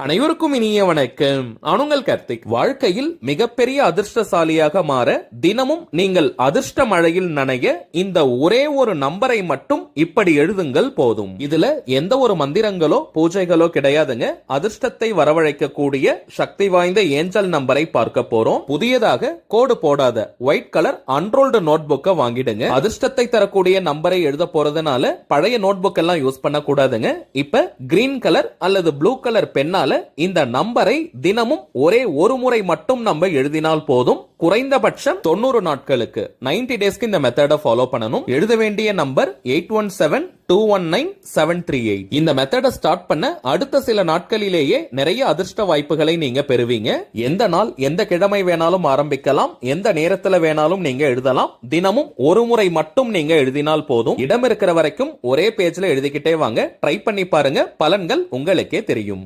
அனைவருக்கும் இனிய வணக்கம். நான் உங்கள் கார்த்திக். வாழ்க்கையில் மிகப்பெரிய அதிர்ஷ்டசாலியாக மாற தினமும் நீங்கள் அதிர்ஷ்ட மழையில் நனைய இந்த ஒரே ஒரு நம்பரை மட்டும் இப்படி எழுதுங்கள் போதும். இதுல எந்த ஒரு மந்திரங்களோ பூஜைகளோ கிடையாதுங்க. அதிர்ஷ்டத்தை வரவழைக்கக்கூடிய சக்தி வாய்ந்த ஏஞ்சல் நம்பரை பார்க்க போறோம். புதியதாக கோடு போடாத ஒயிட் கலர் அன்ரோல்டு நோட் புக்கை வாங்கிடுங்க. அதிர்ஷ்டத்தை தரக்கூடிய நம்பரை எழுத போறதுனால பழைய நோட் புக் எல்லாம் யூஸ் பண்ண கூடாதுங்க. இப்ப கிரீன் கலர் அல்லது ப்ளூ கலர் பெண்ணால இந்த நம்பரை தினமும் ஒரே ஒரு முறை மட்டும் நம்ம எழுதினால் போதும். குறைந்தபட்சம் 90 நாட்களுக்கு 90 டேஸ்க்கு இந்த மெத்தட ஃபாலோ பண்ணணும். எழுத வேண்டிய நம்பர் 8172197738. இந்த மெத்தட ஸ்டார்ட் பண்ண அடுத்த சில நாட்களிலேயே நிறைய அதிர்ஷ்ட வாய்ப்புகளை நீங்க பெறுவீங்க. எந்த நாள் எந்த கிழமை வேணாலும் ஆரம்பிக்கலாம், எந்த நேரத்துல வேணாலும் நீங்க எழுதலாம். தினமும் ஒரு முறை மட்டும் நீங்க எழுதினால் போதும். இடம் இருக்கிற வரைக்கும் ஒரே பேஜ்ல எழுதிக்கிட்டே வாங்க. ட்ரை பண்ணி பாருங்க, பலன்கள் உங்களுக்கே தெரியும்.